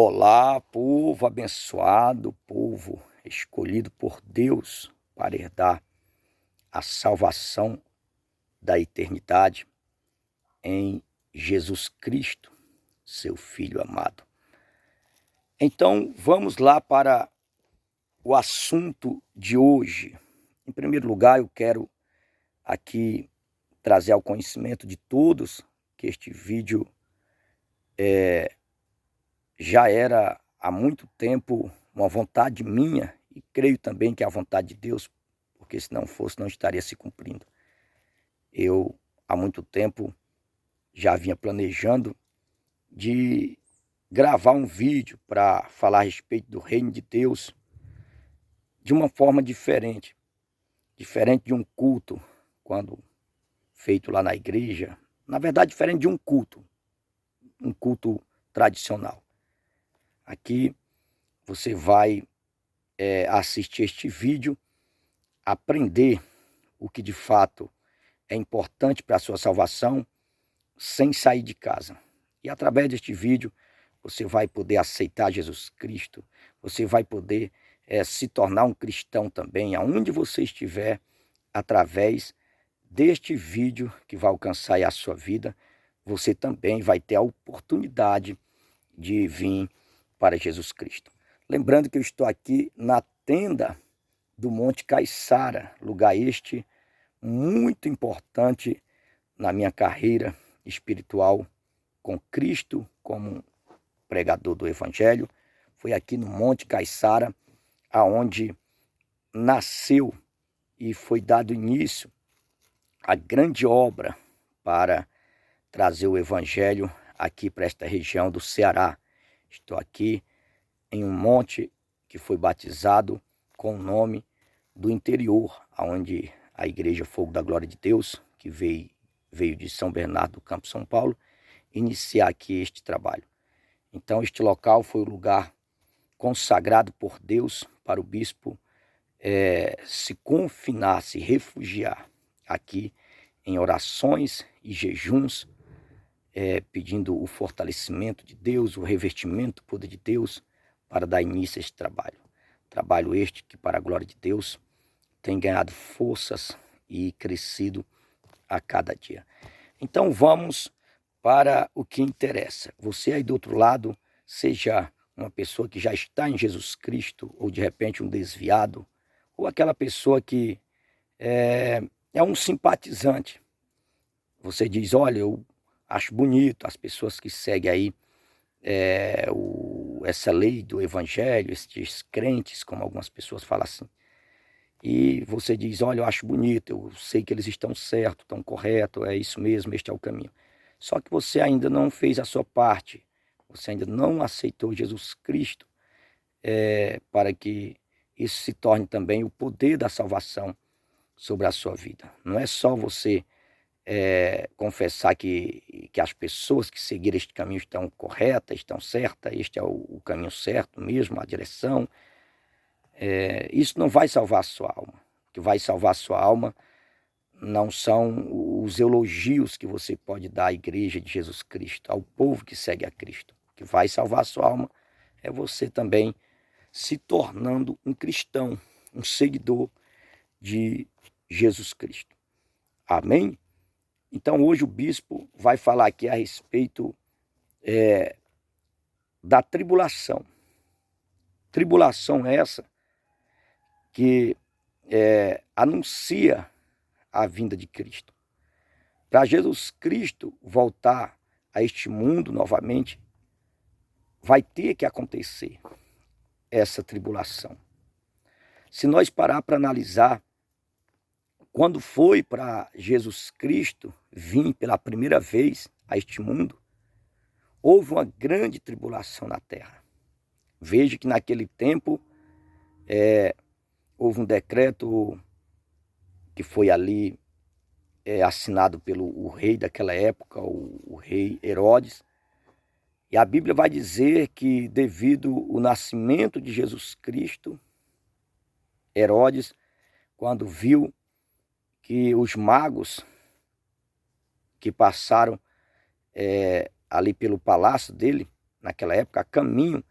Olá, povo abençoado, povo escolhido por Deus para herdar a salvação da eternidade em Jesus Cristo, seu Filho amado. Então, vamos lá para o assunto de hoje. Em primeiro lugar, eu quero aqui trazer ao conhecimento de todos que este vídeo já era há muito tempo uma vontade minha e creio também que é a vontade de Deus, porque se não fosse não estaria se cumprindo. Eu há muito tempo já vinha planejando de gravar um vídeo para falar a respeito do reino de Deus de uma forma diferente de um culto quando feito lá na igreja, na verdade diferente de um culto tradicional. Aqui você vai assistir este vídeo, aprender o que de fato é importante para a sua salvação sem sair de casa. E através deste vídeo você vai poder aceitar Jesus Cristo, você vai poder se tornar um cristão também, aonde você estiver, através deste vídeo que vai alcançar a sua vida, você também vai ter a oportunidade de vir para Jesus Cristo. Lembrando que eu estou aqui na tenda do Monte Caiçara, lugar este muito importante na minha carreira espiritual com Cristo como pregador do Evangelho. Foi aqui no Monte Caiçara aonde nasceu e foi dado início à grande obra para trazer o Evangelho aqui para esta região do Ceará. Estou aqui em um monte que foi batizado com o nome do interior, onde a Igreja Fogo da Glória de Deus, que veio de São Bernardo do Campo, São Paulo, iniciar aqui este trabalho. Então este local foi o lugar consagrado por Deus para o bispo se confinar, se refugiar aqui em orações e jejuns, pedindo o fortalecimento de Deus, o revestimento do poder de Deus para dar início a este trabalho. Trabalho este que, para a glória de Deus, tem ganhado forças e crescido a cada dia. Então vamos para o que interessa. Você aí do outro lado, seja uma pessoa que já está em Jesus Cristo, ou de repente um desviado, ou aquela pessoa que é um simpatizante. Você diz, olha, eu acho bonito as pessoas que seguem aí essa lei do Evangelho, esses crentes, como algumas pessoas falam assim. E você diz, olha, eu acho bonito, eu sei que eles estão certos, estão corretos, é isso mesmo, este é o caminho. Só que você ainda não fez a sua parte, você ainda não aceitou Jesus Cristo para que isso se torne também o poder da salvação sobre a sua vida. Não é só você confessar que as pessoas que seguiram este caminho estão corretas, estão certas, este é o caminho certo mesmo, a direção. Isso não vai salvar a sua alma. O que vai salvar a sua alma não são os elogios que você pode dar à igreja de Jesus Cristo, ao povo que segue a Cristo. O que vai salvar a sua alma é você também se tornando um cristão, um seguidor de Jesus Cristo. Amém? Então hoje o bispo vai falar aqui a respeito da tribulação. Tribulação essa que anuncia a vinda de Cristo. Para Jesus Cristo voltar a este mundo novamente, vai ter que acontecer essa tribulação. Se nós parar para analisar, quando foi para Jesus Cristo vir pela primeira vez a este mundo, houve uma grande tribulação na terra. Veja que naquele tempo houve um decreto que foi ali assinado pelo rei daquela época, o rei Herodes. E a Bíblia vai dizer que devido ao nascimento de Jesus Cristo, Herodes, quando viu que os magos que passaram ali pelo palácio dele, naquela época, a caminho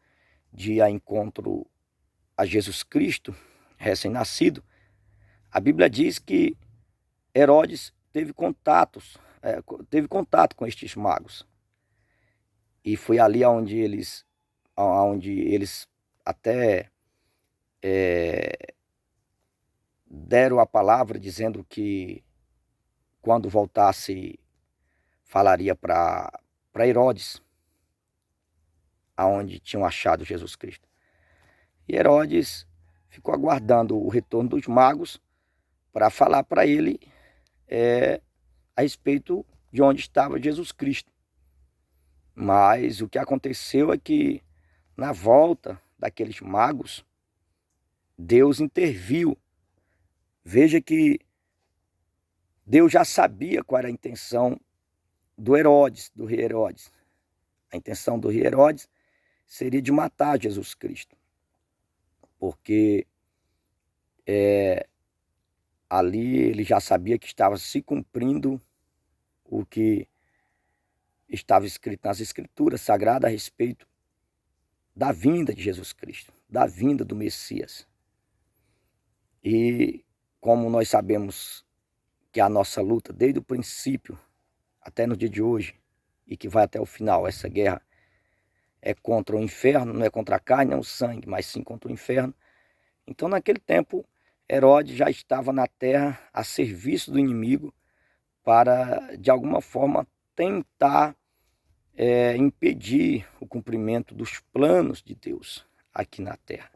de ir a encontro a Jesus Cristo, recém-nascido, a Bíblia diz que Herodes teve contato com estes magos. E foi ali onde eles até deram a palavra dizendo que quando voltasse falaria para Herodes aonde tinham achado Jesus Cristo. E Herodes ficou aguardando o retorno dos magos para falar para ele a respeito de onde estava Jesus Cristo. Mas o que aconteceu é que, na volta daqueles magos, Deus interviu. Veja que Deus já sabia qual era a intenção do rei Herodes. A intenção do rei Herodes seria de matar Jesus Cristo, porque ali ele já sabia que estava se cumprindo o que estava escrito nas Escrituras Sagradas a respeito da vinda de Jesus Cristo, da vinda do Messias. E como nós sabemos que a nossa luta, desde o princípio até no dia de hoje, e que vai até o final, essa guerra é contra o inferno, não é contra a carne, não o sangue, mas sim contra o inferno. Então, naquele tempo, Herodes já estava na terra a serviço do inimigo para, de alguma forma, tentar impedir o cumprimento dos planos de Deus aqui na terra.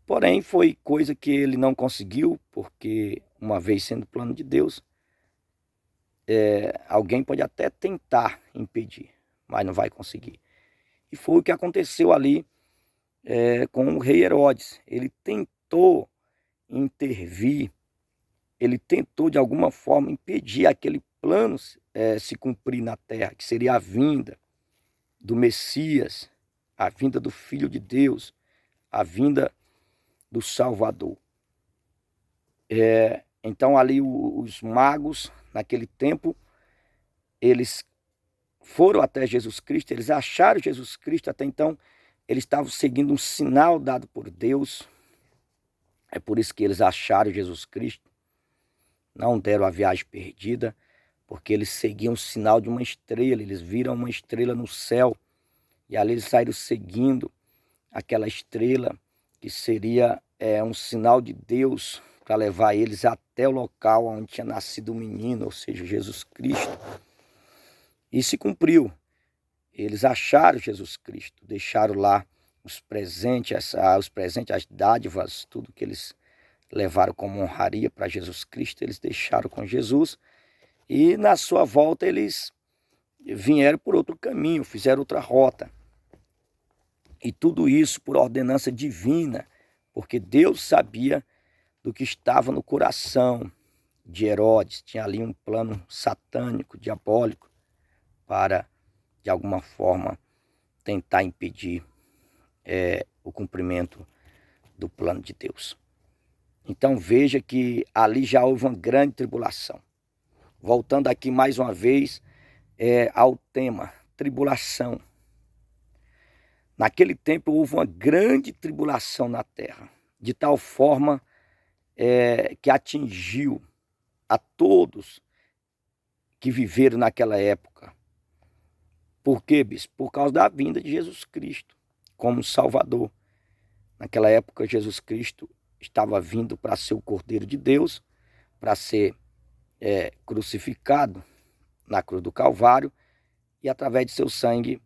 Porém, foi coisa que ele não conseguiu, porque uma vez sendo plano de Deus, alguém pode até tentar impedir, mas não vai conseguir. E foi o que aconteceu ali com o rei Herodes. Ele tentou intervir, ele tentou de alguma forma impedir aquele plano se cumprir na terra, que seria a vinda do Messias, a vinda do Filho de Deus, a vinda do Salvador. Então ali os magos, naquele tempo, eles foram até Jesus Cristo, eles acharam Jesus Cristo. Até então eles estavam seguindo um sinal dado por Deus. É por isso que eles acharam Jesus Cristo, não deram a viagem perdida, porque eles seguiam o sinal de uma estrela. Eles viram uma estrela no céu e ali eles saíram seguindo aquela estrela, que seria um sinal de Deus para levar eles até o local onde tinha nascido o menino, ou seja, Jesus Cristo. E se cumpriu. Eles acharam Jesus Cristo, deixaram lá os presentes, as dádivas, tudo que eles levaram como honraria para Jesus Cristo, eles deixaram com Jesus. E na sua volta eles vieram por outro caminho, fizeram outra rota. E tudo isso por ordenança divina, porque Deus sabia do que estava no coração de Herodes. Tinha ali um plano satânico, diabólico, para, de alguma forma, tentar impedir o cumprimento do plano de Deus. Então veja que ali já houve uma grande tribulação. Voltando aqui mais uma vez ao tema, tribulação. Naquele tempo houve uma grande tribulação na terra, de tal forma que atingiu a todos que viveram naquela época. Por quê, bispo? Por causa da vinda de Jesus Cristo como Salvador. Naquela época, Jesus Cristo estava vindo para ser o Cordeiro de Deus, para ser crucificado na cruz do Calvário, e através de seu sangue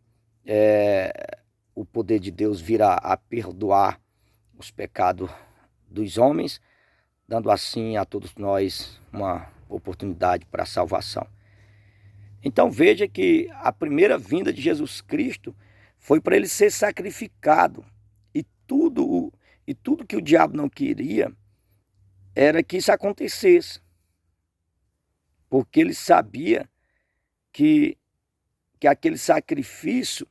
o poder de Deus virá a perdoar os pecados dos homens, dando assim a todos nós uma oportunidade para a salvação. Então veja que a primeira vinda de Jesus Cristo foi para ele ser sacrificado, e tudo que o diabo não queria era que isso acontecesse, porque ele sabia que aquele sacrifício,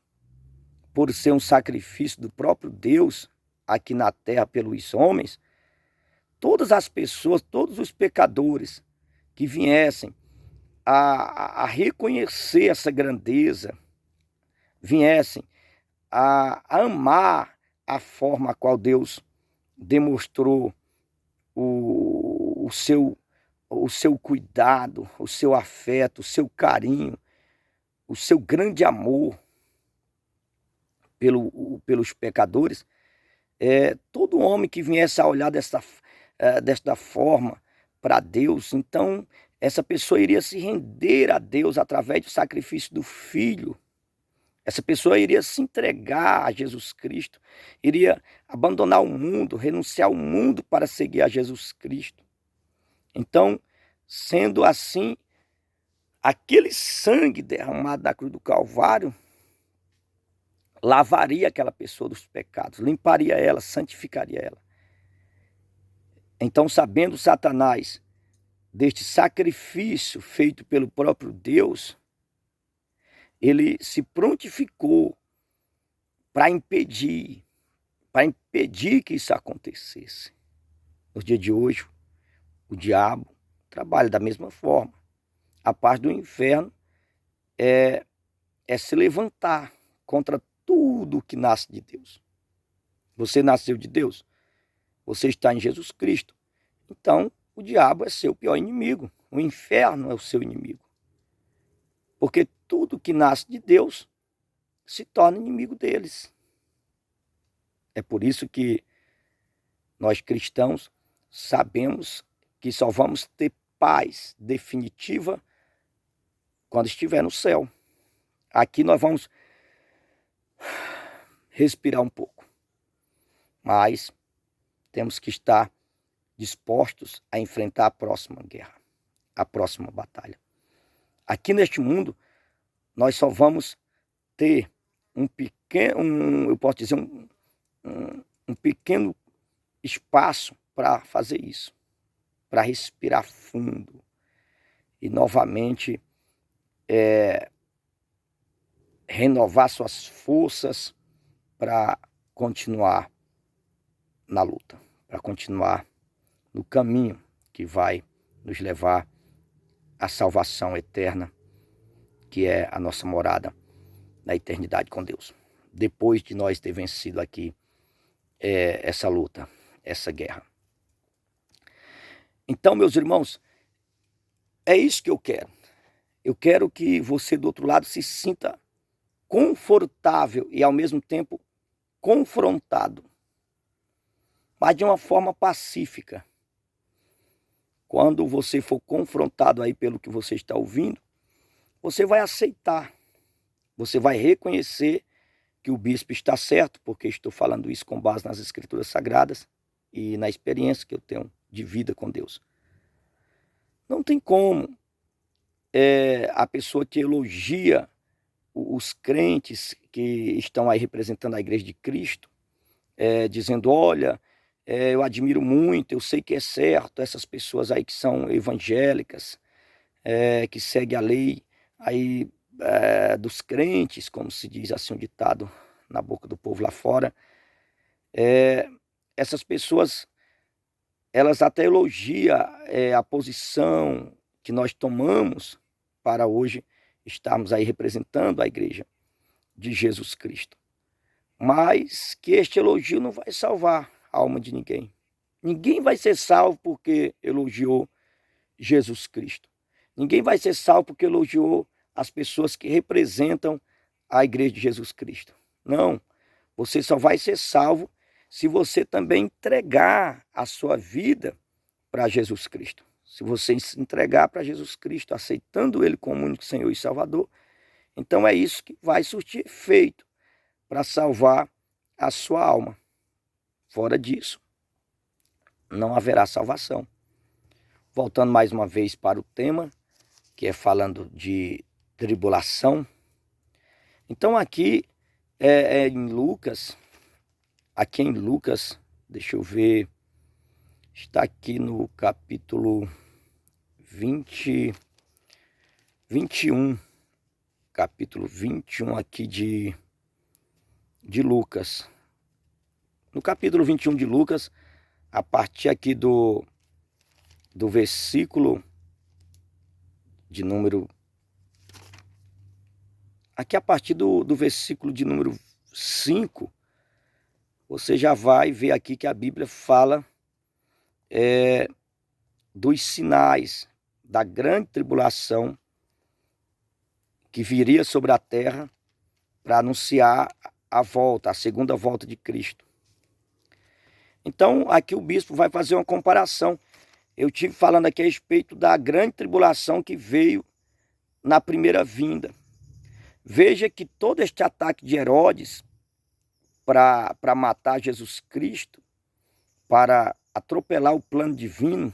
por ser um sacrifício do próprio Deus aqui na terra pelos homens, todas as pessoas, todos os pecadores que viessem a reconhecer essa grandeza, viessem a amar a forma a qual Deus demonstrou o seu cuidado, o seu afeto, o seu carinho, o seu grande amor pelos pecadores. Todo homem que viesse a olhar desta forma para Deus, então essa pessoa iria se render a Deus através do sacrifício do Filho. Essa pessoa iria se entregar a Jesus Cristo, iria abandonar o mundo, renunciar ao mundo para seguir a Jesus Cristo. Então, sendo assim, aquele sangue derramado na cruz do Calvário lavaria aquela pessoa dos pecados, limparia ela, santificaria ela. Então, sabendo Satanás deste sacrifício feito pelo próprio Deus, ele se prontificou para impedir que isso acontecesse. No dia de hoje, o diabo trabalha da mesma forma. A parte do inferno é se levantar contra tudo que nasce de Deus. Você nasceu de Deus, você está em Jesus Cristo, então o diabo é seu pior inimigo, o inferno é o seu inimigo. Porque tudo que nasce de Deus se torna inimigo deles. É por isso que nós cristãos sabemos que só vamos ter paz definitiva quando estiver no céu. Aqui nós vamos respirar um pouco, mas temos que estar dispostos a enfrentar a próxima guerra, a próxima batalha. Aqui neste mundo, nós só vamos ter um pequeno espaço para fazer isso, para respirar fundo e novamente renovar suas forças para continuar na luta, para continuar no caminho que vai nos levar à salvação eterna, que é a nossa morada na eternidade com Deus. Depois de nós ter vencido aqui essa luta, essa guerra. Então, meus irmãos, é isso que eu quero. Eu quero que você do outro lado se sinta confortável e ao mesmo tempo confrontado, mas de uma forma pacífica. Quando você for confrontado aí pelo que você está ouvindo, você vai aceitar, você vai reconhecer que o bispo está certo, porque estou falando isso com base nas Escrituras Sagradas e na experiência que eu tenho de vida com Deus. Não tem como a pessoa que elogia os crentes que estão aí representando a Igreja de Cristo, dizendo, olha, eu admiro muito, eu sei que é certo, essas pessoas aí que são evangélicas, que seguem a lei aí dos crentes, como se diz assim um ditado na boca do povo lá fora, essas pessoas, elas até elogiam a posição que nós tomamos para hoje estarmos aí representando a Igreja de Jesus Cristo. Mas que este elogio não vai salvar a alma de ninguém. Ninguém vai ser salvo porque elogiou Jesus Cristo. Ninguém vai ser salvo porque elogiou as pessoas que representam a Igreja de Jesus Cristo. Não, você só vai ser salvo se você também entregar a sua vida para Jesus Cristo. Se você se entregar para Jesus Cristo, aceitando Ele como único Senhor e Salvador, então é isso que vai surtir efeito para salvar a sua alma. Fora disso, não haverá salvação. Voltando mais uma vez para o tema, que é falando de tribulação. Então aqui em Lucas, deixa eu ver, está aqui no capítulo 21, capítulo 21 aqui de Lucas. No capítulo 21 de Lucas, a partir aqui do versículo de número... Aqui a partir do versículo de número 5, você já vai ver aqui que a Bíblia fala dos sinais da grande tribulação que viria sobre a terra para anunciar a volta, a segunda volta de Cristo. Então, aqui o bispo vai fazer uma comparação. Eu estive falando aqui a respeito da grande tribulação que veio na primeira vinda. Veja que todo este ataque de Herodes para matar Jesus Cristo, para atropelar o plano divino,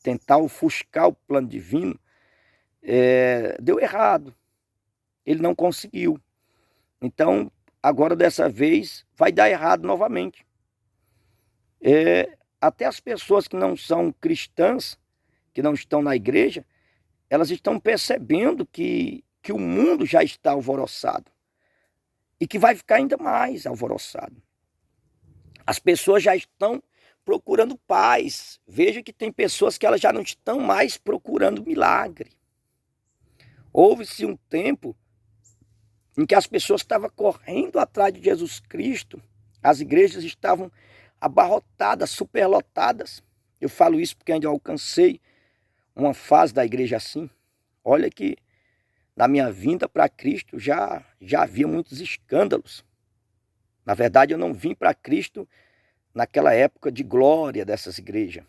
tentar ofuscar o plano divino, deu errado. Ele não conseguiu. Então, agora dessa vez, vai dar errado novamente. Até as pessoas que não são cristãs, que não estão na igreja, elas estão percebendo que o mundo já está alvoroçado e que vai ficar ainda mais alvoroçado. As pessoas já estão procurando paz. Veja que tem pessoas que elas já não estão mais procurando milagre. Houve-se um tempo em que as pessoas estavam correndo atrás de Jesus Cristo, as igrejas estavam abarrotadas, superlotadas. Eu falo isso porque ainda alcancei uma fase da igreja assim. Olha que na minha vinda para Cristo já havia muitos escândalos. Na verdade, eu não vim para Cristo naquela época de glória dessas igrejas.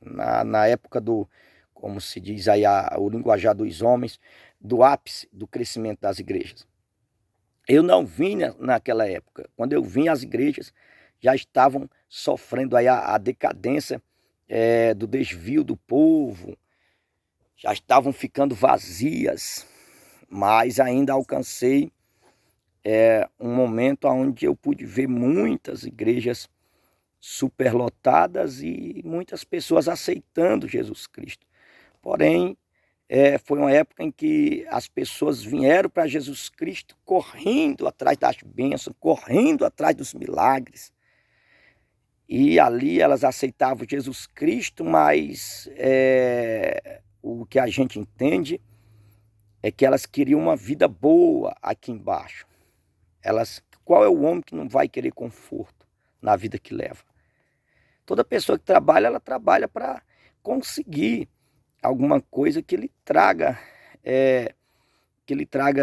Na época do, como se diz aí o linguajar dos homens, do ápice do crescimento das igrejas. Eu não vim naquela época. Quando eu vim, as igrejas já estavam sofrendo aí a decadência do desvio do povo, já estavam ficando vazias, mas ainda alcancei um momento onde eu pude ver muitas igrejas superlotadas e muitas pessoas aceitando Jesus Cristo. Porém, foi uma época em que as pessoas vieram para Jesus Cristo correndo atrás das bênçãos, correndo atrás dos milagres. E ali elas aceitavam Jesus Cristo, mas o que a gente entende é que elas queriam uma vida boa aqui embaixo. Qual é o homem que não vai querer conforto na vida que leva? Toda pessoa que trabalha, ela trabalha para conseguir alguma coisa que lhe traga,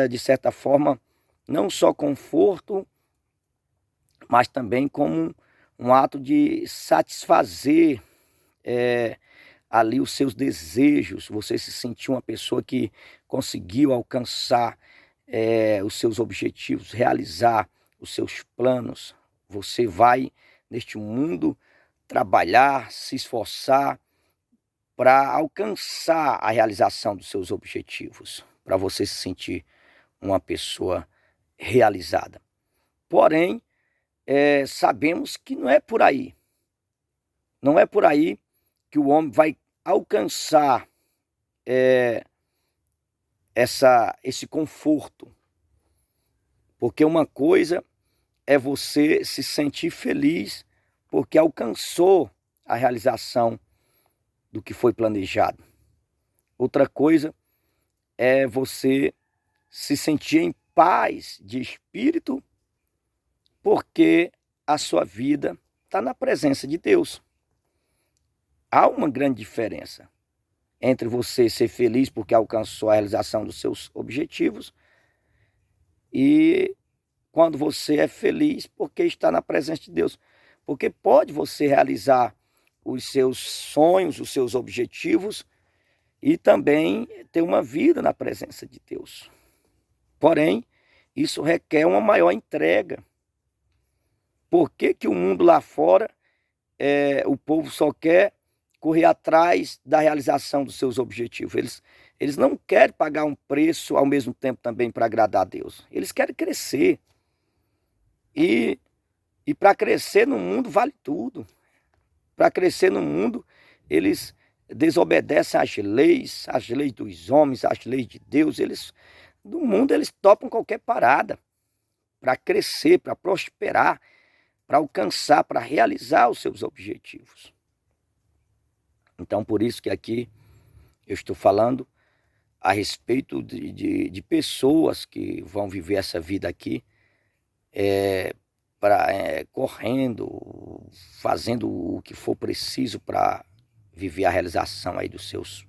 de certa forma, não só conforto, mas também como um ato de satisfazer ali os seus desejos, você se sentir uma pessoa que conseguiu alcançar os seus objetivos, realizar os seus planos. Você vai neste mundo trabalhar, se esforçar para alcançar a realização dos seus objetivos, para você se sentir uma pessoa realizada. Porém, sabemos que não é por aí. Não é por aí que o homem vai alcançar esse conforto. Porque uma coisa é você se sentir feliz porque alcançou a realização do que foi planejado. Outra coisa é você se sentir em paz de espírito porque a sua vida está na presença de Deus. Há uma grande diferença entre você ser feliz porque alcançou a realização dos seus objetivos e quando você é feliz porque está na presença de Deus. Porque pode você realizar os seus sonhos, os seus objetivos e também ter uma vida na presença de Deus. Porém, isso requer uma maior entrega. Por que o mundo lá fora, o povo só quer correr atrás da realização dos seus objetivos? Eles não querem pagar um preço ao mesmo tempo também para agradar a Deus. Eles querem crescer. E para crescer no mundo vale tudo. Para crescer no mundo, eles desobedecem às leis dos homens, às leis de Deus. No mundo, eles topam qualquer parada para crescer, para prosperar, para alcançar, para realizar os seus objetivos. Então, por isso que aqui eu estou falando a respeito de pessoas que vão viver essa vida aqui correndo, fazendo o que for preciso para viver a realização aí dos seus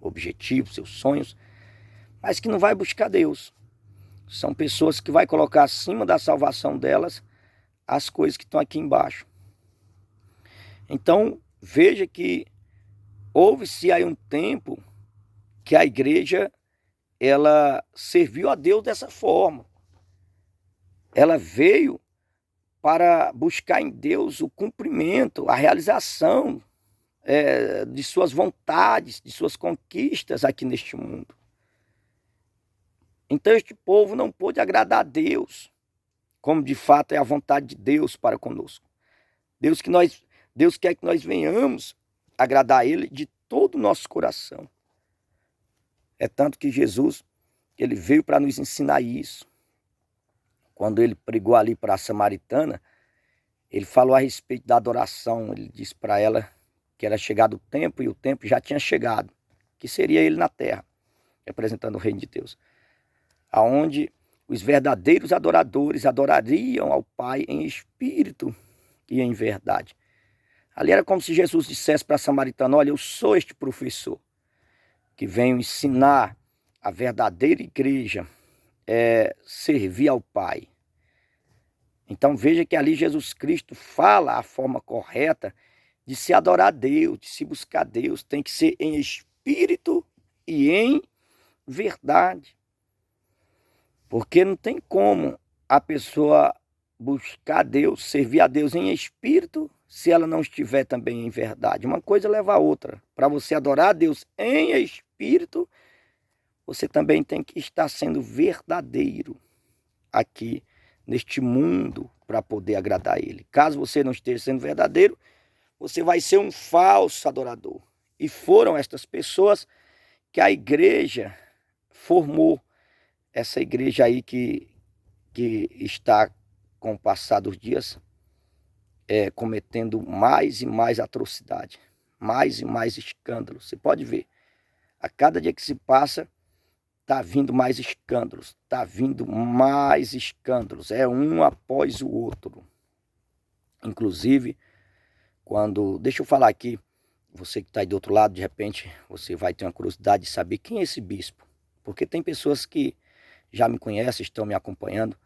objetivos, seus sonhos, mas que não vai buscar Deus. São pessoas que vai colocar acima da salvação delas as coisas que estão aqui embaixo. Então, veja que houve-se aí um tempo que a igreja, ela serviu a Deus dessa forma. Ela veio para buscar em Deus o cumprimento, a realização de suas vontades, de suas conquistas aqui neste mundo. Então este povo não pôde agradar a Deus, como de fato é a vontade de Deus para conosco. Deus quer que nós venhamos agradar a Ele de todo o nosso coração. É tanto que Jesus, ele veio para nos ensinar isso. Quando ele pregou ali para a samaritana, ele falou a respeito da adoração. Ele disse para ela que era chegado o tempo, e o tempo já tinha chegado, que seria ele na terra, representando o reino de Deus, aonde os verdadeiros adoradores adorariam ao Pai em espírito e em verdade. Ali era como se Jesus dissesse para a samaritana: olha, eu sou este professor que venho ensinar a verdadeira igreja, servir ao Pai. Então veja que ali Jesus Cristo fala a forma correta de se adorar a Deus, de se buscar a Deus. Tem que ser em espírito e em verdade. Porque não tem como a pessoa buscar a Deus, servir a Deus em espírito, se ela não estiver também em verdade. Uma coisa leva a outra. Para você adorar a Deus em espírito, você também tem que estar sendo verdadeiro aqui neste mundo para poder agradar a Ele. Caso você não esteja sendo verdadeiro, você vai ser um falso adorador. E foram estas pessoas que a igreja formou. Essa igreja aí que está, com o passar dos dias, cometendo mais e mais atrocidade, mais e mais escândalos. Você pode ver, a cada dia que se passa, está vindo mais escândalos, está vindo mais escândalos, é um após o outro. Inclusive, deixa eu falar aqui, você que está aí do outro lado, de repente, você vai ter uma curiosidade de saber quem é esse bispo, porque tem pessoas que já me conhecem, estão me acompanhando.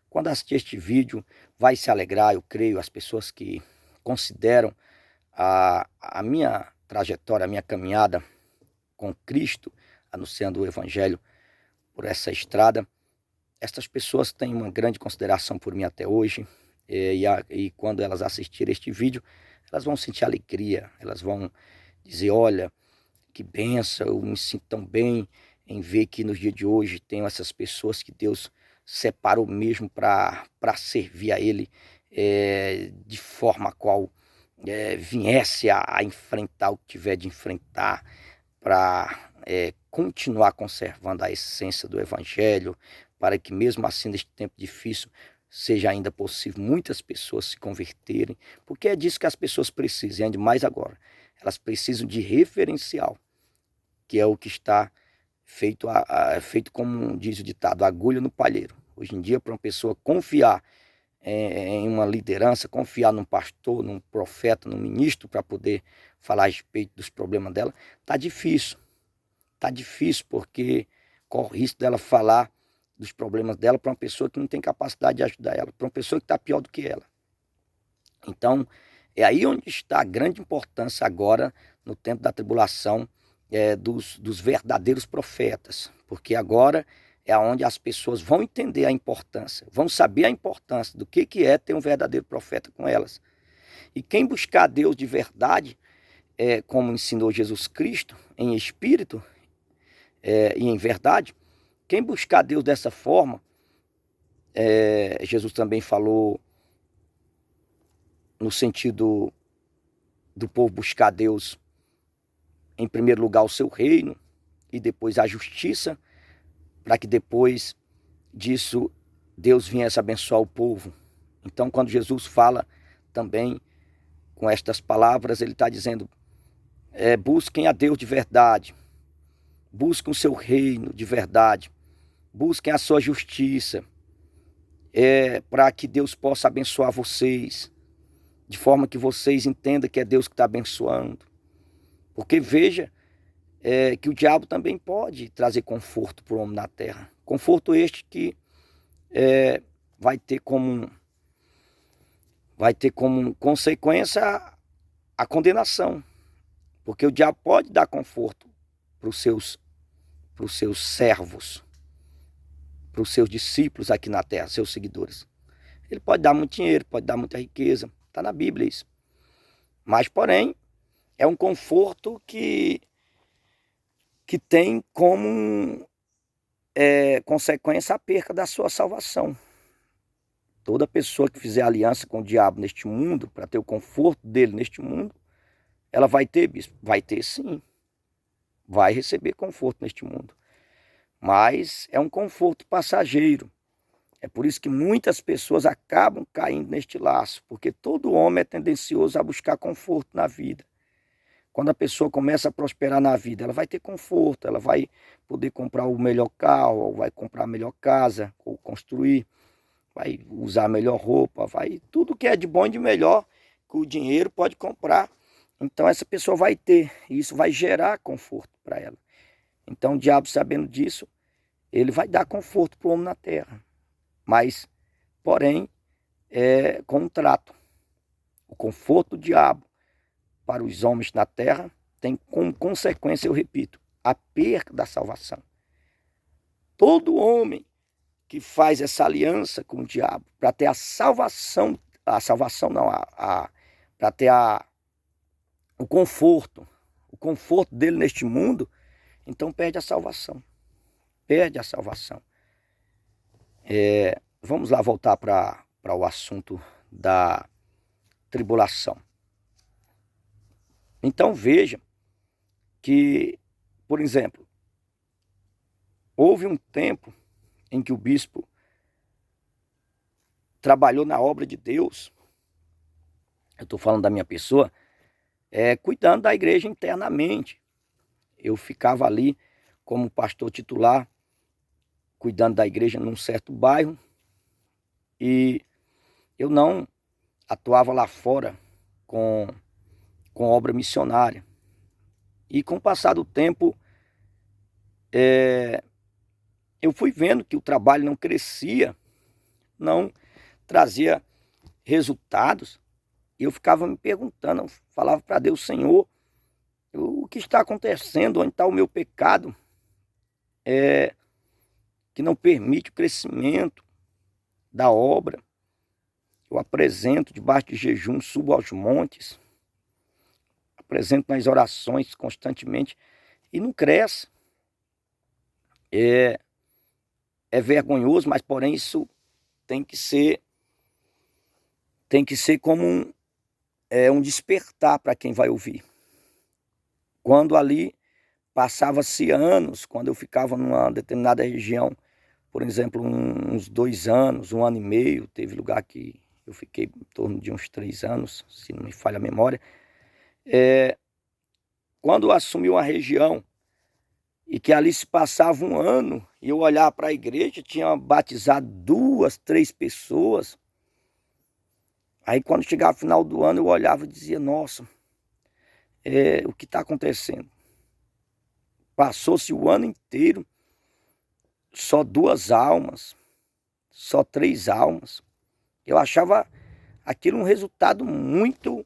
Quando assistir este vídeo, vai se alegrar, eu creio, as pessoas que consideram a minha trajetória, a minha caminhada com Cristo, anunciando o Evangelho por essa estrada. Estas pessoas têm uma grande consideração por mim até hoje, e quando elas assistirem este vídeo, elas vão sentir alegria, elas vão dizer: olha, que bênção, eu me sinto tão bem em ver que nos dias de hoje tem essas pessoas que Deus separou mesmo para servir a Ele, de forma a qual viesse a enfrentar o que tiver de enfrentar, para continuar conservando a essência do Evangelho, para que mesmo assim neste tempo difícil seja ainda possível muitas pessoas se converterem, porque é disso que as pessoas precisam, e ainda mais agora. Elas precisam de referencial, que é o que está feito como diz o ditado, agulha no palheiro. Hoje em dia, para uma pessoa confiar em uma liderança, confiar num pastor, num profeta, num ministro, para poder falar a respeito dos problemas dela, está difícil. Está difícil porque corre o risco dela falar dos problemas dela para uma pessoa que não tem capacidade de ajudar ela, para uma pessoa que está pior do que ela. Então, é aí onde está a grande importância agora, no tempo da tribulação, dos verdadeiros profetas, porque agora é onde as pessoas vão entender a importância, vão saber a importância do que é ter um verdadeiro profeta com elas. E quem buscar a Deus de verdade, como ensinou Jesus Cristo, em espírito e em verdade, quem buscar a Deus dessa forma, Jesus também falou no sentido do povo buscar a Deus, em primeiro lugar, o seu reino, e depois a justiça, para que depois disso Deus viesse abençoar o povo. Então, quando Jesus fala também com estas palavras, ele está dizendo: busquem a Deus de verdade, busquem o seu reino de verdade, busquem a sua justiça, para que Deus possa abençoar vocês, de forma que vocês entendam que é Deus que está abençoando. Porque veja que o diabo também pode trazer conforto para o homem na terra. Conforto este que vai ter como consequência a condenação. Porque o diabo pode dar conforto para os seus servos, para os seus discípulos aqui na terra, seus seguidores. Ele pode dar muito dinheiro, pode dar muita riqueza. Está na Bíblia isso. Mas, porém, é um conforto que tem como consequência a perca da sua salvação. Toda pessoa que fizer aliança com o diabo neste mundo, para ter o conforto dele neste mundo, ela vai ter, bispo? Vai ter sim. Vai receber conforto neste mundo. Mas é um conforto passageiro. É por isso que muitas pessoas acabam caindo neste laço, porque todo homem é tendencioso a buscar conforto na vida. Quando a pessoa começa a prosperar na vida, ela vai ter conforto, ela vai poder comprar o melhor carro, ou vai comprar a melhor casa, ou construir, vai usar a melhor roupa, vai tudo que é de bom e de melhor que o dinheiro pode comprar. Então essa pessoa vai ter, e isso vai gerar conforto para ela. Então o diabo, sabendo disso, ele vai dar conforto para o homem na terra. Mas, porém, com um trato. O conforto do diabo para os homens na terra tem como consequência, eu repito, a perda da salvação. Todo homem que faz essa aliança com o diabo para ter a salvação não, para ter o conforto dele neste mundo, então perde a salvação. Perde a salvação. Vamos lá voltar para o assunto da tribulação. Então veja que, por exemplo, houve um tempo em que o bispo trabalhou na obra de Deus. Eu estou falando da minha pessoa, cuidando da igreja internamente. Eu ficava ali como pastor titular, cuidando da igreja num certo bairro, e eu não atuava lá fora com obra missionária. E com o passar do tempo, eu fui vendo que o trabalho não crescia, não trazia resultados, e eu ficava me perguntando, eu falava para Deus: Senhor, o que está acontecendo? Onde está o meu pecado? Que não permite o crescimento da obra. Eu apresento debaixo de jejum, subo aos montes, apresento nas orações constantemente e não cresce. É vergonhoso, mas porém isso tem que ser como um despertar para quem vai ouvir. Quando ali passava-se anos, quando eu ficava numa determinada região, por exemplo, uns 2 anos, 1 ano e meio, teve lugar que eu fiquei em torno de uns 3 anos, se não me falha a memória. Quando eu assumi uma região e que ali se passava 1 ano, e eu olhava para a igreja, tinha batizado 2, 3 pessoas. Aí quando chegava o final do ano, eu olhava e dizia: nossa, o que está acontecendo? Passou-se o ano inteiro, só 2 almas, só 3 almas. Eu achava aquilo um resultado muito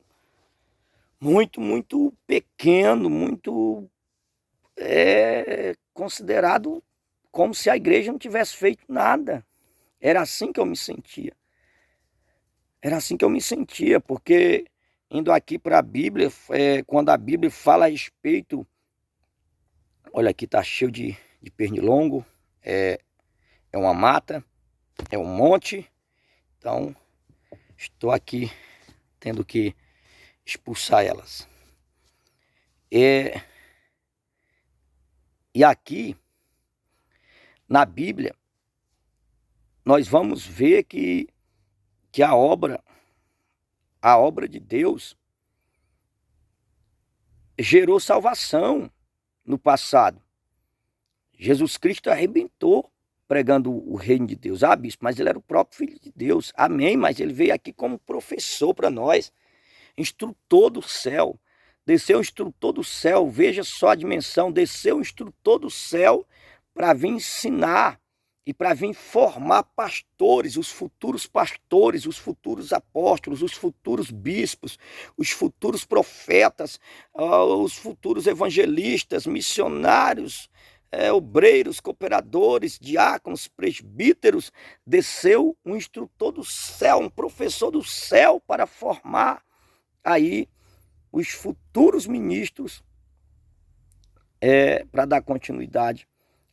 pequeno, muito considerado como se a igreja não tivesse feito nada. Era assim que eu me sentia. Era assim que eu me sentia, porque indo aqui para a Bíblia, quando a Bíblia fala a respeito, olha aqui, está cheio de pernilongo, é uma mata, é um monte, então estou aqui tendo que expulsar elas. E aqui, na Bíblia, nós vamos ver que a obra de Deus gerou salvação no passado. Jesus Cristo arrebentou pregando o reino de Deus. Ah, bispo, mas ele era o próprio Filho de Deus. Amém, mas ele veio aqui como professor para nós, instrutor do céu. Desceu o instrutor do céu, veja só a dimensão, desceu o instrutor do céu para vir ensinar e para vir formar pastores, os futuros apóstolos, os futuros bispos, os futuros profetas, os futuros evangelistas, missionários, obreiros, cooperadores, diáconos, presbíteros. Desceu um instrutor do céu, um professor do céu para formar aí os futuros ministros para dar continuidade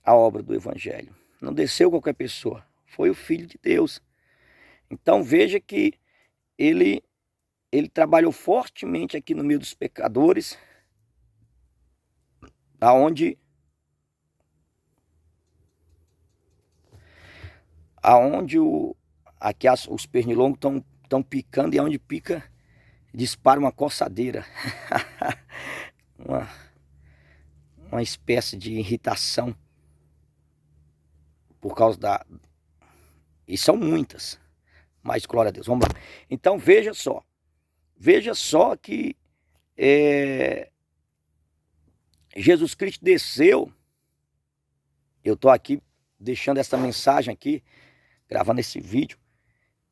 à obra do evangelho. Não desceu qualquer pessoa, foi o Filho de Deus. Então veja que ele trabalhou fortemente aqui no meio dos pecadores, aonde aqui os pernilongos estão picando, e aonde pica dispara uma coçadeira, uma espécie de irritação por causa e são muitas, mas glória a Deus, vamos lá. Então veja só que Jesus Cristo desceu. Eu estou aqui deixando essa mensagem aqui, gravando esse vídeo,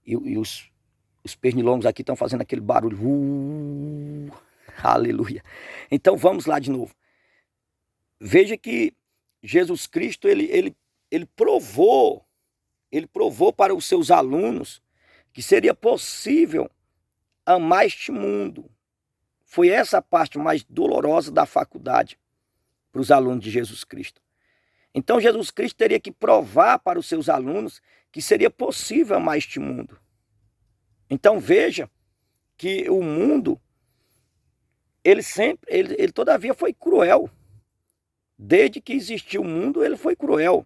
e os pernilongos aqui estão fazendo aquele barulho. Aleluia. Então vamos lá de novo. Veja que Jesus Cristo, ele provou para os seus alunos que seria possível amar este mundo. Foi essa a parte mais dolorosa da faculdade para os alunos de Jesus Cristo. Então Jesus Cristo teria que provar para os seus alunos que seria possível amar este mundo. Então veja que o mundo, ele todavia foi cruel. Desde que existiu o mundo, ele foi cruel.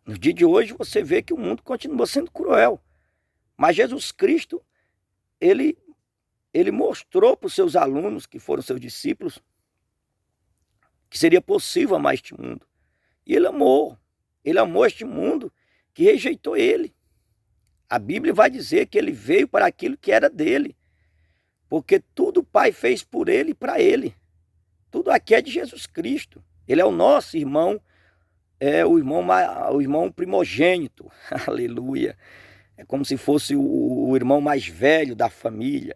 No dia de hoje você vê que o mundo continua sendo cruel. Mas Jesus Cristo, ele mostrou para os seus alunos, que foram seus discípulos, que seria possível amar este mundo. E ele amou este mundo que rejeitou ele. A Bíblia vai dizer que ele veio para aquilo que era dele, porque tudo o Pai fez por ele e para ele. Tudo aqui é de Jesus Cristo. Ele é o nosso irmão, o irmão primogênito. Aleluia. É como se fosse o irmão mais velho da família.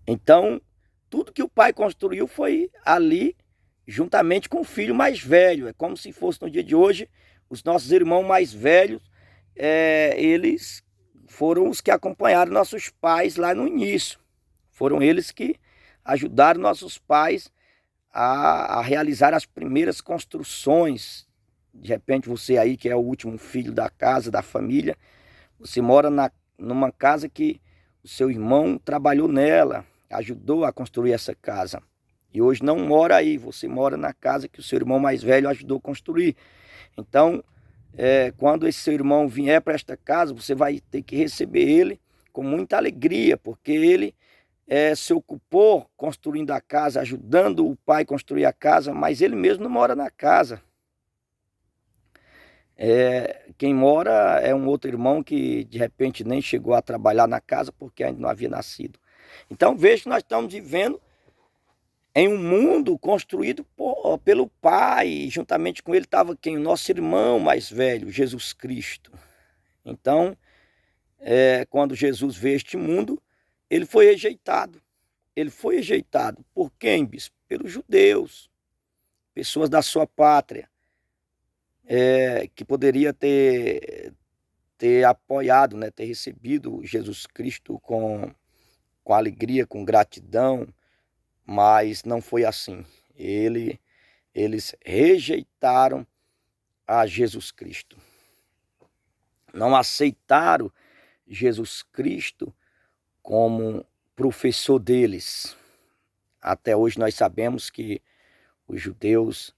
Então, tudo que o Pai construiu foi ali, juntamente com o filho mais velho. É como se fosse no dia de hoje, os nossos irmãos mais velhos, eles foram os que acompanharam nossos pais lá no início. Foram eles que ajudaram nossos pais a realizar as primeiras construções. De repente você aí que é o último filho da casa, da família, você mora numa casa que o seu irmão trabalhou nela, ajudou a construir essa casa. E hoje não mora aí, você mora na casa que o seu irmão mais velho ajudou a construir. Então, quando esse seu irmão vier para esta casa, você vai ter que receber ele com muita alegria, porque ele se ocupou construindo a casa, ajudando o pai a construir a casa, mas ele mesmo não mora na casa. Quem mora é um outro irmão que de repente nem chegou a trabalhar na casa porque ainda não havia nascido. Então veja que nós estamos vivendo em um mundo construído pelo Pai, e juntamente com ele estava quem? O nosso irmão mais velho, Jesus Cristo. Então, quando Jesus veio este mundo, ele foi rejeitado. Ele foi rejeitado por quem, bispo? Pelos judeus, pessoas da sua pátria, que poderia ter apoiado, né, ter recebido Jesus Cristo com alegria, com gratidão, mas não foi assim. Eles rejeitaram a Jesus Cristo. Não aceitaram Jesus Cristo como professor deles. Até hoje nós sabemos que os judeus,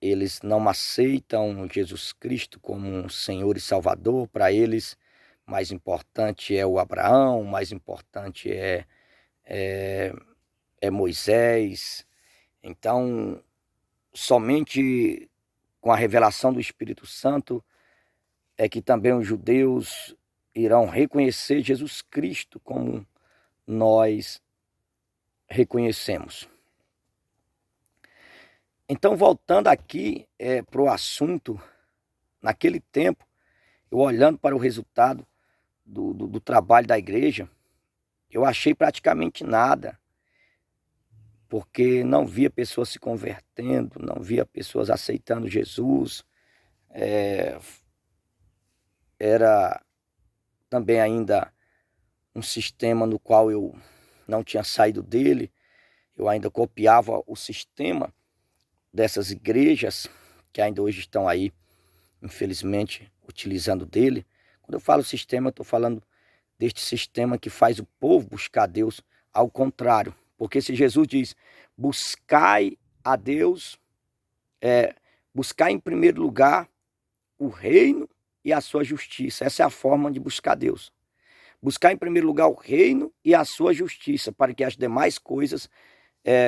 eles não aceitam Jesus Cristo como um Senhor e Salvador. Para eles, mais importante é o Abraão, mais importante é Moisés. Então, somente com a revelação do Espírito Santo, é que também os judeus irão reconhecer Jesus Cristo como nós reconhecemos. Então, voltando aqui para o assunto, naquele tempo, eu olhando para o resultado do trabalho da igreja, eu achei praticamente nada, porque não via pessoas se convertendo, não via pessoas aceitando Jesus. Era também ainda um sistema no qual eu não tinha saído dele, eu ainda copiava o sistema dessas igrejas que ainda hoje estão aí, infelizmente, utilizando dele. Quando eu falo sistema, eu estou falando deste sistema que faz o povo buscar Deus, ao contrário. Porque se Jesus diz, buscai a Deus, buscar em primeiro lugar o reino e a sua justiça. Essa é a forma de buscar Deus. Buscar em primeiro lugar o reino e a sua justiça, para que as demais coisas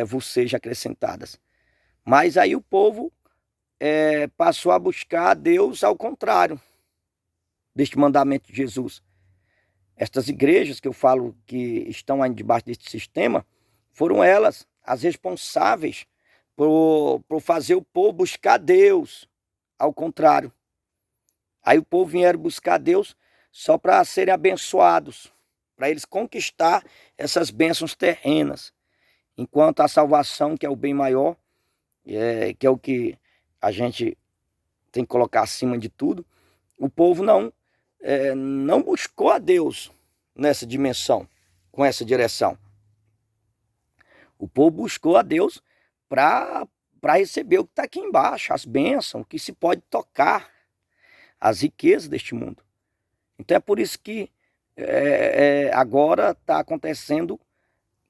vos sejam acrescentadas. Mas aí o povo passou a buscar a Deus ao contrário deste mandamento de Jesus. Estas igrejas que eu falo que estão aí debaixo deste sistema, foram elas as responsáveis por fazer o povo buscar Deus ao contrário. Aí o povo vieram buscar Deus só para serem abençoados, para eles conquistar essas bênçãos terrenas, enquanto a salvação, que é o bem maior, que é o que a gente tem que colocar acima de tudo, o povo não buscou a Deus nessa dimensão, com essa direção. O povo buscou a Deus para receber o que está aqui embaixo, as bênçãos, o que se pode tocar, as riquezas deste mundo. Então é por isso que agora está acontecendo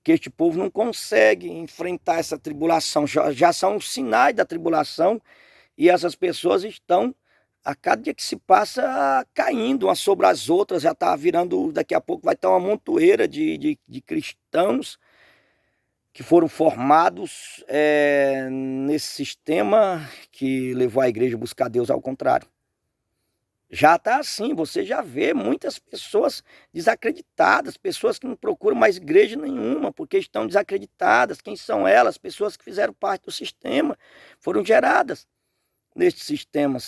que este povo não consegue enfrentar essa tribulação. Já são os sinais da tribulação e essas pessoas estão, a cada dia que se passa, caindo umas sobre as outras. Já está virando, daqui a pouco vai estar uma montoeira de cristãos que foram formados nesse sistema que levou a igreja a buscar Deus ao contrário. Já está assim, você já vê muitas pessoas desacreditadas, pessoas que não procuram mais igreja nenhuma, porque estão desacreditadas. Quem são elas? Pessoas que fizeram parte do sistema, foram geradas neste sistema.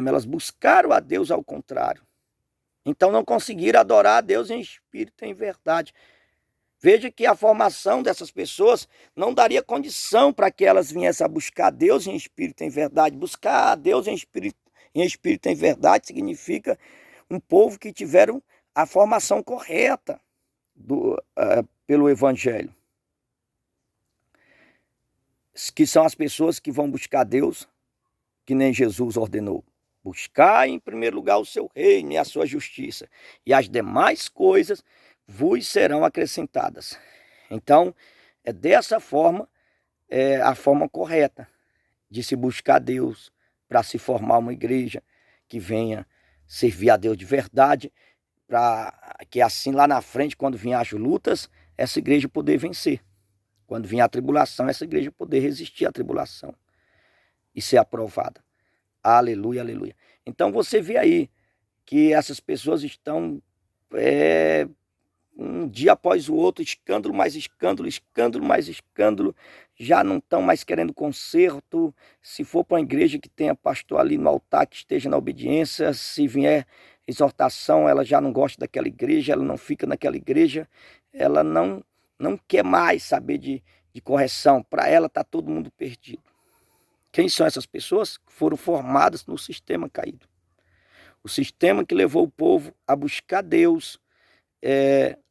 Elas buscaram a Deus ao contrário. Então não conseguiram adorar a Deus em espírito e em verdade. Veja que a formação dessas pessoas não daria condição para que elas viessem a buscar a Deus em espírito e em verdade. Buscar a Deus em espírito e em verdade significa um povo que tiveram a formação correta pelo Evangelho. Que são as pessoas que vão buscar Deus, que nem Jesus ordenou. Buscar em primeiro lugar o seu reino e a sua justiça, e as demais coisas vos serão acrescentadas. Então, é dessa forma, a forma correta de se buscar Deus, para se formar uma igreja que venha servir a Deus de verdade, para que assim lá na frente, quando vier as lutas, essa igreja poder vencer. Quando vier a tribulação, essa igreja poder resistir à tribulação e ser aprovada. Aleluia, aleluia. Então você vê aí que essas pessoas estão um dia após o outro, escândalo mais escândalo, escândalo mais escândalo, já não estão mais querendo conserto. Se for para uma igreja que tenha pastor ali no altar, que esteja na obediência, se vier exortação, ela já não gosta daquela igreja, ela não fica naquela igreja, ela não quer mais saber de correção. Para ela está todo mundo perdido. Quem são essas pessoas? Que foram formadas no sistema caído. O sistema que levou o povo a buscar Deus,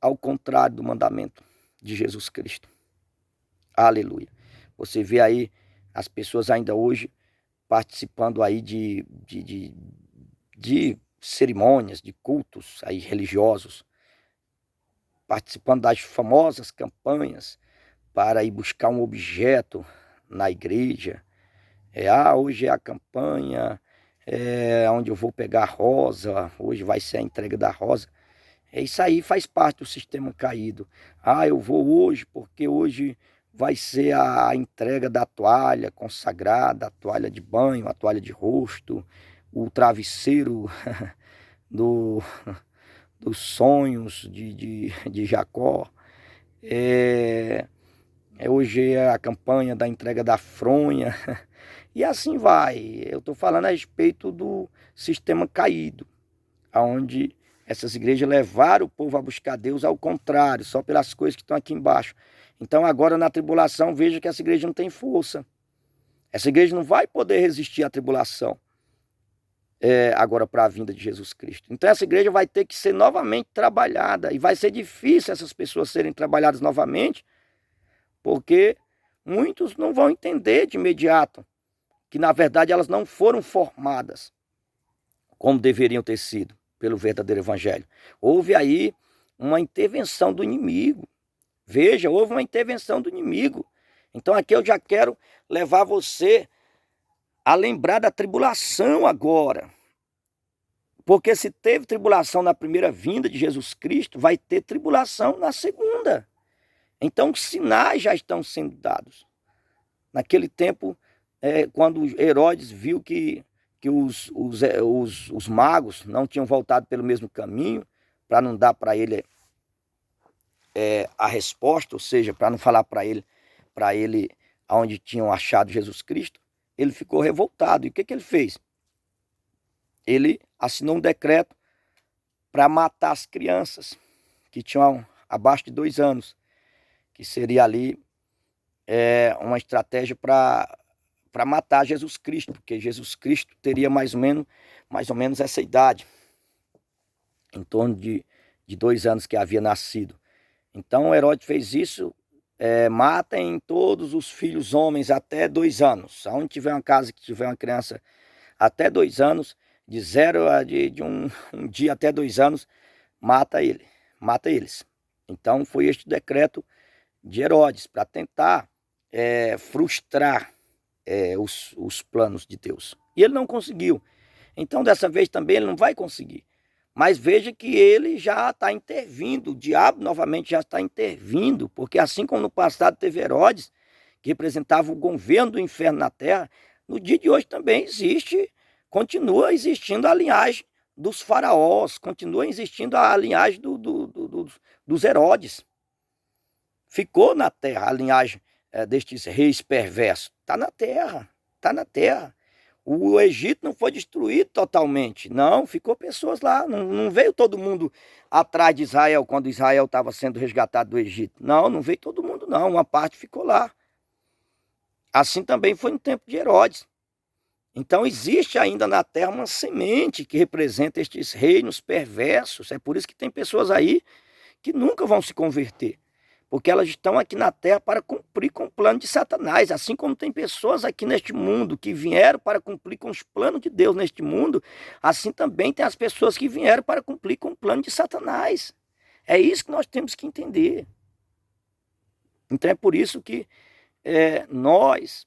ao contrário do mandamento de Jesus Cristo. Aleluia. Você vê aí as pessoas ainda hoje participando aí de cerimônias, de cultos aí religiosos, participando das famosas campanhas para ir buscar um objeto na igreja. Hoje é a campanha, onde eu vou pegar a rosa, hoje vai ser a entrega da rosa. Isso aí faz parte do sistema caído. Eu vou hoje porque hoje vai ser a entrega da toalha consagrada, a toalha de banho, a toalha de rosto, o travesseiro do, dos sonhos de Jacó. Hoje é a campanha da entrega da fronha. E assim vai. Eu estou falando a respeito do sistema caído, onde essas igrejas levaram o povo a buscar Deus ao contrário, só pelas coisas que estão aqui embaixo. Então agora na tribulação, veja que essa igreja não tem força. Essa igreja não vai poder resistir à tribulação agora para a vinda de Jesus Cristo. Então essa igreja vai ter que ser novamente trabalhada. E vai ser difícil essas pessoas serem trabalhadas novamente, porque muitos não vão entender de imediato que na verdade elas não foram formadas como deveriam ter sido pelo verdadeiro evangelho. Houve aí uma intervenção do inimigo. Veja, houve uma intervenção do inimigo. Então aqui eu já quero levar você a lembrar da tribulação agora. Porque se teve tribulação na primeira vinda de Jesus Cristo, vai ter tribulação na segunda. Então os sinais já estão sendo dados. Naquele tempo, quando Herodes viu que os magos não tinham voltado pelo mesmo caminho, para não dar para ele a resposta, ou seja, para não falar para ele onde tinham achado Jesus Cristo, ele ficou revoltado. E o que ele fez? Ele assinou um decreto para matar as crianças que tinham abaixo de 2 anos, que seria ali uma estratégia para matar Jesus Cristo, porque Jesus Cristo teria mais ou menos essa idade, em torno de 2 anos que havia nascido. Então Herodes fez isso, matem todos os filhos homens até 2 anos. Aonde tiver uma casa que tiver uma criança até 2 anos, de um dia até 2 anos, mata eles. Então foi este decreto de Herodes, para tentar frustrar os planos de Deus. E ele não conseguiu. Então dessa vez também ele não vai conseguir. Mas veja que ele já está intervindo, o diabo novamente já está intervindo, porque assim como no passado teve Herodes, que representava o governo do inferno na terra, no dia de hoje também continua existindo a linhagem dos faraós, continua existindo a linhagem dos Herodes. Ficou na terra a linhagem destes reis perversos. Está na terra, está na terra. O Egito não foi destruído totalmente, não, ficou pessoas lá, não veio todo mundo atrás de Israel, quando Israel estava sendo resgatado do Egito. Não veio todo mundo não, uma parte ficou lá. Assim também foi no tempo de Herodes. Então existe ainda na terra uma semente que representa estes reinos perversos. É por isso que tem pessoas aí que nunca vão se converter, porque elas estão aqui na terra para cumprir com o plano de Satanás. Assim como tem pessoas aqui neste mundo que vieram para cumprir com os planos de Deus neste mundo, assim também tem as pessoas que vieram para cumprir com o plano de Satanás. É isso que nós temos que entender. Então é por isso que nós,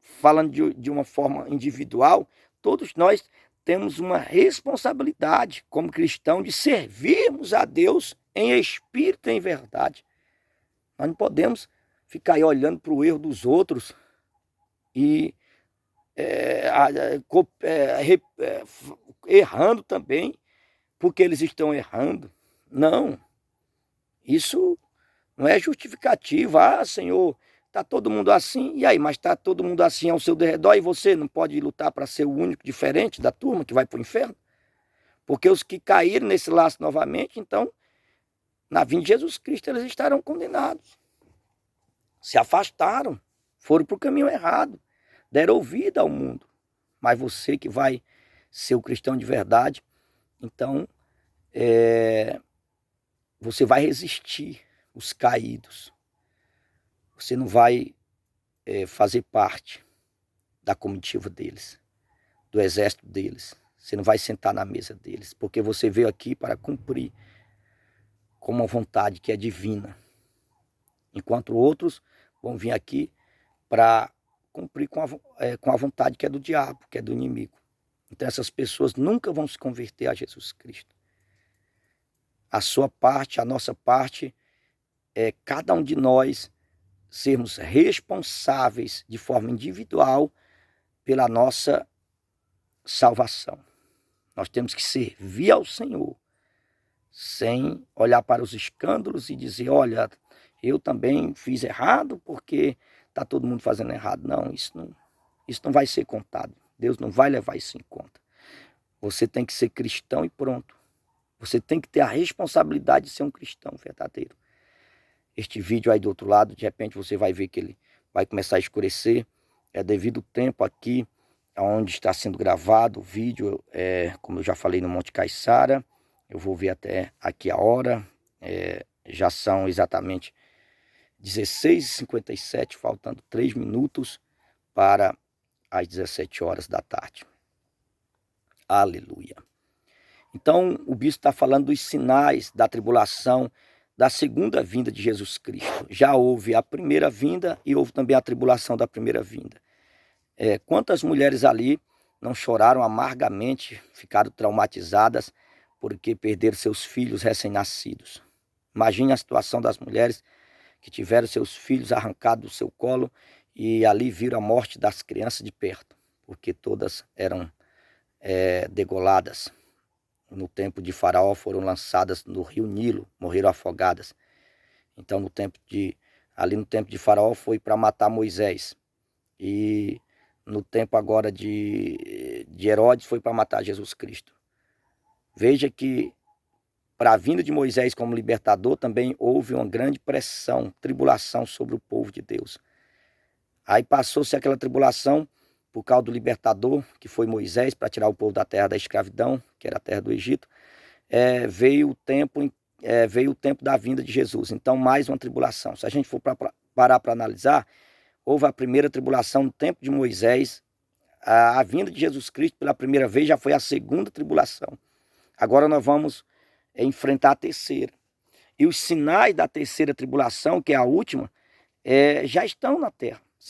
falando de uma forma individual, todos nós temos uma responsabilidade como cristão de servirmos a Deus em espírito e em verdade. Nós não podemos ficar aí olhando para o erro dos outros e errando também, porque eles estão errando. Não, isso não é justificativa. Senhor, está todo mundo assim, e aí? Mas está todo mundo assim ao seu redor e você não pode lutar para ser o único diferente da turma que vai para o inferno? Porque os que caíram nesse laço novamente, então, na vinda de Jesus Cristo, eles estarão condenados. Se afastaram, foram para o caminho errado, deram ouvido ao mundo. Mas você que vai ser o cristão de verdade, então, você vai resistir os caídos. Você não vai fazer parte da comitiva deles, do exército deles. Você não vai sentar na mesa deles, porque você veio aqui para cumprir com uma vontade que é divina. Enquanto outros vão vir aqui para cumprir com a vontade que é do diabo, que é do inimigo. Então essas pessoas nunca vão se converter a Jesus Cristo. A sua parte, a nossa parte, cada um de nós sermos responsáveis de forma individual pela nossa salvação. Nós temos que servir ao Senhor, sem olhar para os escândalos e dizer, olha, eu também fiz errado porque está todo mundo fazendo errado. Não, isso não vai ser contado. Deus não vai levar isso em conta. Você tem que ser cristão e pronto. Você tem que ter a responsabilidade de ser um cristão verdadeiro. Este vídeo aí do outro lado, de repente você vai ver que ele vai começar a escurecer. É devido ao tempo aqui, onde está sendo gravado o vídeo, como eu já falei, no Monte Caiçara. Eu vou ver até aqui a hora. Já são exatamente 16h57, faltando 3 minutos para as 17 horas da tarde. Aleluia. Então, o bispo está falando dos sinais da tribulação, da segunda vinda de Jesus Cristo. Já houve a primeira vinda e houve também a tribulação da primeira vinda. Quantas mulheres ali não choraram amargamente, ficaram traumatizadas porque perderam seus filhos recém-nascidos. Imagine a situação das mulheres que tiveram seus filhos arrancados do seu colo e ali viram a morte das crianças de perto, porque todas eram degoladas. No tempo de Faraó foram lançadas no rio Nilo, morreram afogadas. Então ali no tempo de Faraó foi para matar Moisés. E no tempo agora de Herodes foi para matar Jesus Cristo. Veja que para a vinda de Moisés como libertador também houve uma grande pressão, tribulação sobre o povo de Deus. Aí passou-se aquela tribulação por causa do libertador, que foi Moisés, para tirar o povo da terra da escravidão, que era a terra do Egito. Veio o tempo da vinda de Jesus. Então, mais uma tribulação. Se a gente for parar para analisar, houve a primeira tribulação no tempo de Moisés. A vinda de Jesus Cristo pela primeira vez já foi a segunda tribulação. Agora nós vamos enfrentar a terceira. E os sinais da terceira tribulação, que é a última, já estão na terra.